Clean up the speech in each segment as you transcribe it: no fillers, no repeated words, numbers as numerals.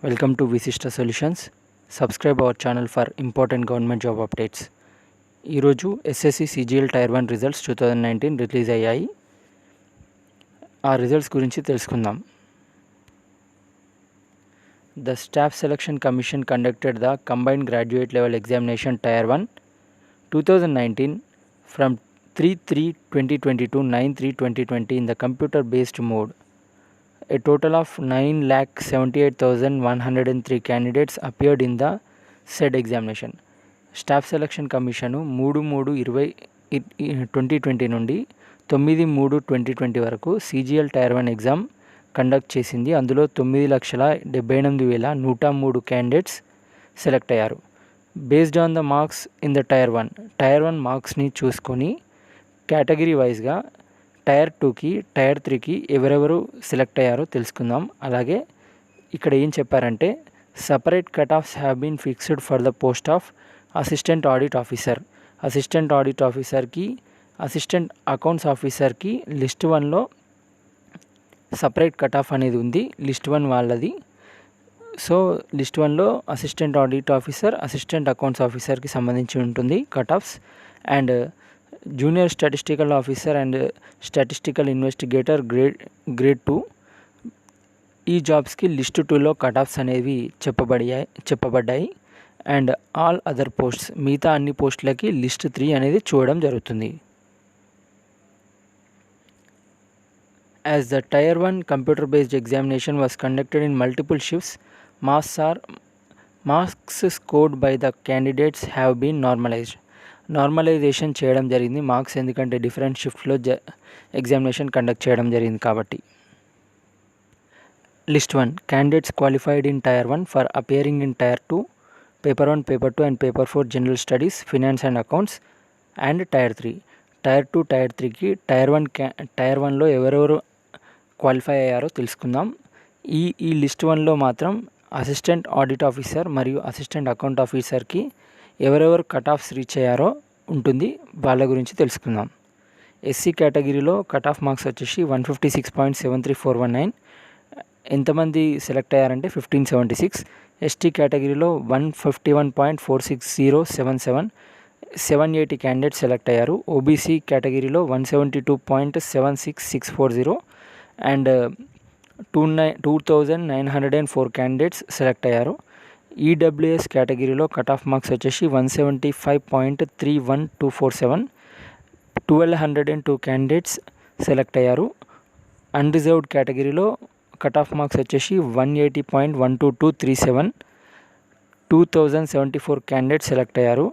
Welcome to Visista Solutions. Subscribe our channel for important government job updates. ఈరోజు SSC CGL tyre 1 results 2019 release అయ్యాయి. ఆ results గురించి తెలుసుకుందాం. The Staff Selection Commission conducted the Combined Graduate Level Examination Tier 1 2019 from 3/3/2020 to 9/3/2020 in the computer-based mode. A total of 9,78,103 candidates appeared in the said examination. Staff selection commission 3/3/2020 నుండి 9/3/2020 వరకు CGL tyre 1 exam conduct చేసింది. అందులో 9,78,103 candidates select అయ్యారు. Based on the marks in the tier 1 మార్క్స్ని చూసుకొని category వైజ్గా tyre 2కి tyre 3కి ఎవరెవరు సెలెక్ట్ అయ్యారో తెలుసుకుందాం. అలాగే ఇక్కడ ఏం చెప్పారంటే separate cut offs have been fixed for the post of assistant audit officer. Assistant audit ఆఫీసర్కి, అసిస్టెంట్ అకౌంట్స్ ఆఫీసర్కి లిస్ట్ 1లో సపరేట్ కట్ ఆఫ్ అనేది ఉంది. లిస్ట్ 1 వాళ్ళది. సో లిస్ట్ 1లో assistant audit officer, assistant accounts ఆఫీసర్కి సంబంధించి ఉంటుంది cut offs. And junior statistical officer and statistical investigator grade 2 ఈ జాబ్స్కి లిస్ట్ 2లో కట్ ఆఫ్స్ అనేవి చెప్పబడ్డాయి. అండ్ ఆల్ అదర్ పోస్ట్స్ మిగతా అన్ని పోస్టులకి లిస్ట్ 3 అనేది చూడడం జరుగుతుంది. As the Tier 1 computer-based examination was conducted in multiple shifts, marks scored by the candidates have been normalized. Normalization చేయడం జరిగింది మార్క్స్, ఎందుకంటే డిఫరెంట్ షిఫ్ట్లో ఎగ్జామినేషన్ కండక్ట్ చేయడం జరిగింది కాబట్టి. List 1 candidates qualified in Tier 1 for appearing in Tier 2, Paper 1, Paper 2 and Paper 4 General Studies, Finance and Accounts and Tier 3. Tier 2, Tier 3కి Tier 1లో ఎవరెవరు qualify అయ్యారో తెలుసుకుందాం. ఈ లిస్ట్ 1లో మాత్రం అసిస్టెంట్ ఆడిట్ ఆఫీసర్ మరియు అసిస్టెంట్ అకౌంట్ ఆఫీసర్కి ఎవరెవరు కట్ ఆఫ్స్ రీచ్ అయ్యారో ఉంటుంది, వాళ్ళ గురించి తెలుసుకుందాం. ఎస్సీ కేటగిరీలో కట్ ఆఫ్ మార్క్స్ వచ్చేసి 156.73419. ఎంతమంది సెలెక్ట్ అయ్యారంటే 1576. ఎస్టీ కేటగిరీలో 151.46077, 780 క్యాండిడేట్స్ సెలెక్ట్ అయ్యారు. ఓబీసీ కేటగిరీలో 172.76640 అండ్ 2,904 క్యాండిడేట్స్ సెలెక్ట్ అయ్యారు. ఈడబ్ల్యూఎస్ కేటగిరీలో కట్ ఆఫ్ మార్క్స్ వచ్చేసి 175.31247, 1,202 క్యాండిడేట్స్ సెలెక్ట్ అయ్యారు. అన్రిజర్వ్డ్ కేటగిరీలో కట్ ఆఫ్ మార్క్స్ వచ్చేసి 180.12237, 2,074 క్యాండిడేట్స్ సెలెక్ట్ అయ్యారు.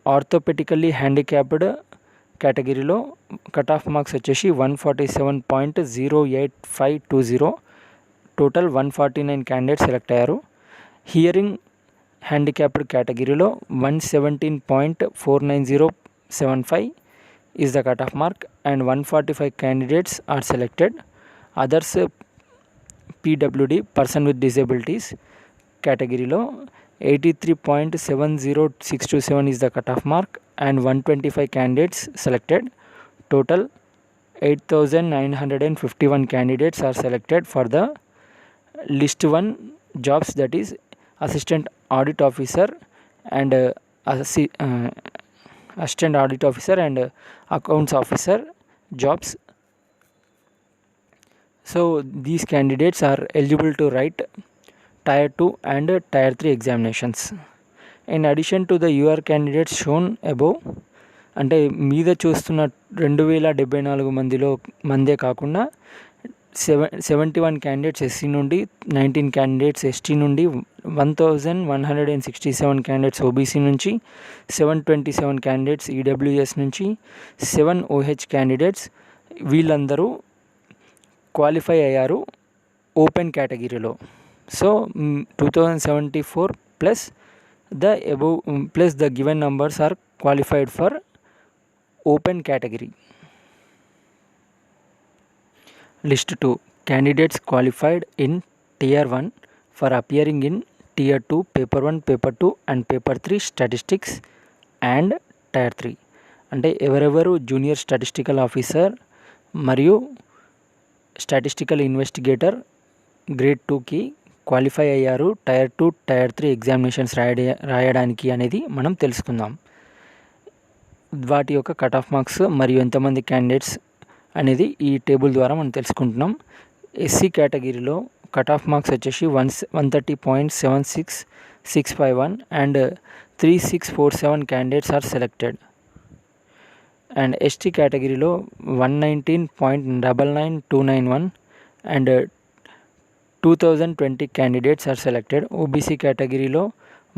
ఆర్థోపెటికల్లీ హ్యాండిక్యాప్డ్ కేటగిరీలో కట్ ఆఫ్ మార్క్స్ వచ్చేసి 147.08520, టోటల్ 149 క్యాండిడేట్స్ సెలెక్ట్ అయ్యారు. హియరింగ్ హ్యాండిక్యాప్డ్ కేటగిరీలో 117.49075 is the cut off mark and 145 candidates are selected. Others PWD person with disabilities కేటగిరీలో 83.70627 is the cut off mark and 125 candidates selected. Total 8,951 candidates are selected for the list 1 jobs, that is assistant audit officer and assistant audit officer and accounts officer jobs. So these candidates are eligible to write Tier 2 and Tier 3 examinations. In addition to the UR candidates shown above, అంటే మీద చూస్తున్న 2,074 మందే కాకుండా 71 candidates SC నుండి, 19 candidates ST నుండి, 1,167 candidates OBC నుంచి, 727 candidates EWS నుంచి, 7 OH candidates వీళ్ళందరూ క్వాలిఫై అయ్యారు ఓపెన్ కేటగిరీలో. So 2,074 plus the given numbers are qualified for open category. List 2 candidates qualified in Tier 1 for appearing in Tier 2, Paper 1, Paper 2 and Paper 3 Statistics and Tier 3. అంటే ఎవరెవరు junior statistical officer మరియు statistical investigator grade 2కి qualify అయ్యారు tyre 2 tier 3 examinations రాయడానికి అనేది మనం తెలుసుకుందాం. వాటి యొక్క కట్ ఆఫ్ మార్క్స్ మరియు ఎంతమంది క్యాండిడేట్స్ అనేది ఈ టేబుల్ ద్వారా మనం తెలుసుకుంటున్నాం. ఎస్సీ కేటగిరీలో కట్ ఆఫ్ మార్క్స్ వచ్చేసి 130.76651 and 3647 candidates are selected. And ST కేటగిరీలో 119.99291 and 2020 candidates are selected. OBC కేటగిరీలో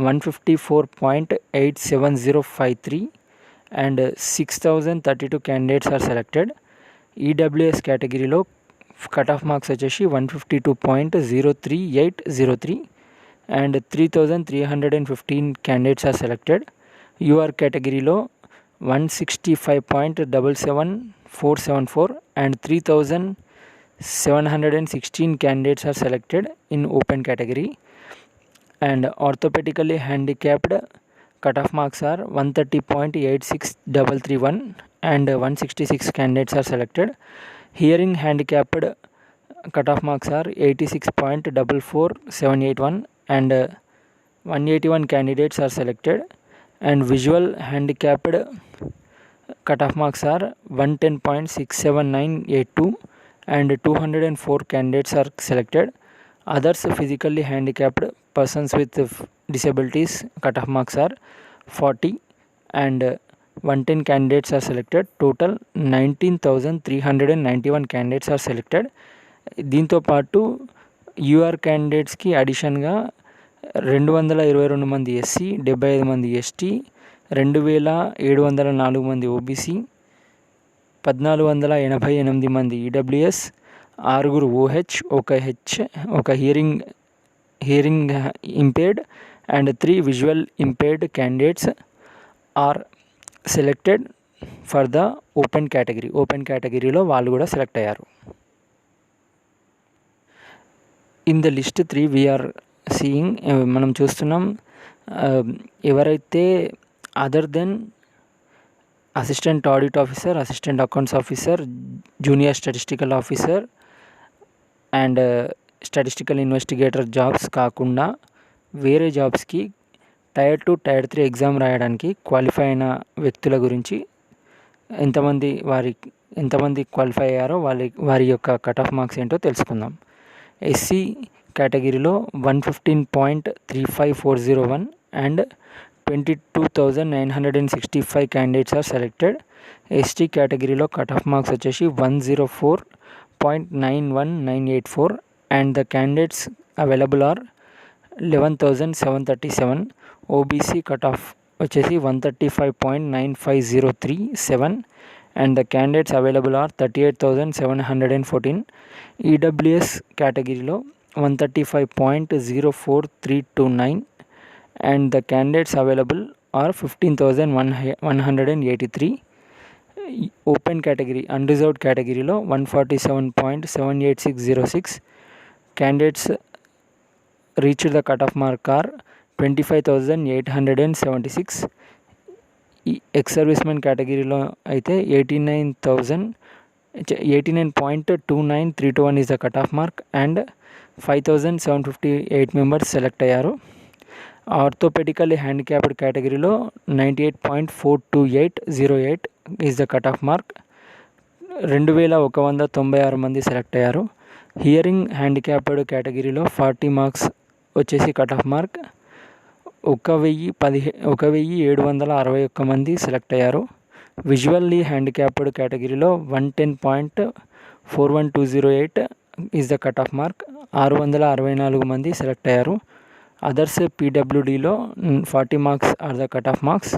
154.87053 and 6032 candidates are selected. EWS కేటగిరీలో కట్ ఆఫ్ మార్క్స్ వచ్చేసి 152.03803 and 3315 candidates are selected. UR కేటగిరీలో 165.77474 and 3716 candidates are selected in open category. And orthopedically handicapped cut off marks are 130.86331 and 166 candidates are selected. Hearing handicapped cut off marks are 86.44781 and 181 candidates are selected. And visual handicapped cut off marks are 110.67982 and 204 candidates are selected. Others physically handicapped persons with disabilities cut off marks are 40 and 110 candidates are selected. Total 19,391 candidates are selected. దీంతో పాటు you're క్యాండిడేట్స్కి అడిషన్గా 222 మంది SC, 75 మంది ST, 2704 మంది OBC, 1488 మంది EWS, 6 OH, ఒక hearing impaired and 3 visual impaired candidates are selected for the open category. Open కేటగిరీలో వాళ్ళు కూడా సెలెక్ట్ అయ్యారు. In the list 3 we're seeing, మనం చూస్తున్నాం ఎవరైతే other than assistant audit officer, assistant accounts officer, junior statistical officer and statistical investigator jobs కాకుండా వేరే జాబ్స్కి టైర్ 2 టైర్ 3 ఎగ్జామ్ రాయడానికి క్వాలిఫై అయిన వ్యక్తుల గురించి ఎంతమంది క్వాలిఫై అయ్యారో వారి యొక్క కట్ ఆఫ్ మార్క్స్ ఏంటో తెలుసుకుందాం. ఎస్సీ కేటగిరీలో 115.35401 and 22,965 candidates are selected. ST కేటగిరీలో కట్ ఆఫ్ మార్క్స్ వచ్చేసి 104.91984 and the candidates available are 11,737. OBC cut off వచ్చేసి 135.95037 and the candidates available are 38,714. EWS కేటగిరీలో 135.04329 and the candidates available are 15,183. Open category unreserved కేటగిరీలో 147.78606 candidates reached the cut off mark are 25,876. Ex servicemen కేటగిరీలో అయితే 89.29321 is the cut off mark and 5,758 members select అయ్యారు. Orthopaedically handicapped కేటగిరీలో 98.42808 is the cut off mark. 2,196 మంది select అయ్యారు. Hearing handicapped కేటగిరీలో 40 marks వచ్చేసి cut off mark. 1,761 మంది select అయ్యారు. విజువల్లీ హ్యాండిక్యాప్డ్ కేటగిరీలో 110.41208 is the cut off mark. 664 మంది సెలెక్ట్ అయ్యారు. అదర్స్ పీడబ్ల్యూడీలో 40 marks are the cut off marks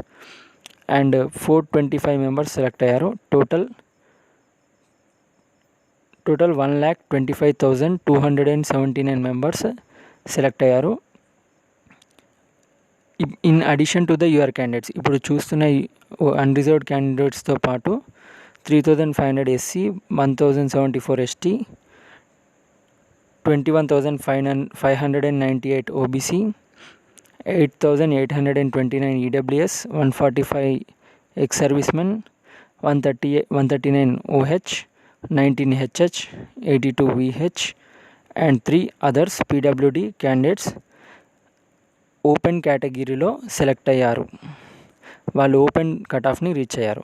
and 425 members select అయ్యారు. టోటల్ 1,25,279 మెంబర్స్ సెలెక్ట్ అయ్యారు. In addition to the UR candidates, ఇప్పుడు చూస్తున్న అన్రిజర్వ్డ్ క్యాండిడేట్స్తో పాటు 3,500 SC, 1,074 ST, 21,598 OBC, 8,829 EWS, 145 ex servicemen, 139 OH, 19 HH, 82 VH and 3 others PWD candidates open కేటగిరీలో select అయ్యారు. వాళ్ళు open cut ఆఫ్ని రీచ్ అయ్యారు.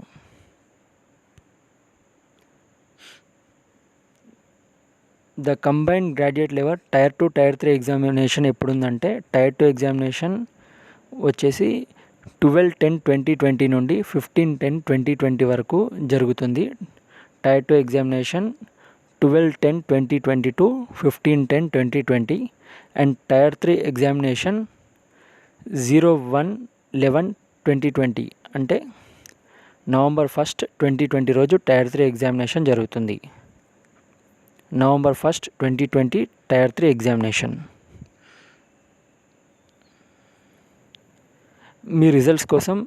The combined graduate level tier 2 tier 3 examination ఎప్పుడుందంటే టైర్ 2 ఎగ్జామినేషన్ వచ్చేసి 12/10/2020 నుండి 15/10/2020 వరకు జరుగుతుంది. Tier 2 examination 12/10/2020 to 15/10/2020 and tier 3 examination 01/11/2020 అంటే November 1st 2020 రోజు టైర్ 3 ఎగ్జామినేషన్ జరుగుతుంది. November 1st 2020 tier 3 examination. మీ రిజల్ట్స్ కోసం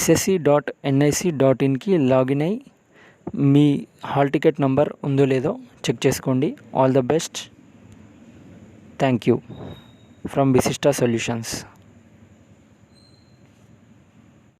ssc.nic.inకి లాగిన్ అయ్యి మీ హాల్ టికెట్ నంబర్ ఉందో లేదో చెక్ చేసుకోండి. All the best. Thank you from విశిష్ట సొల్యూషన్స్.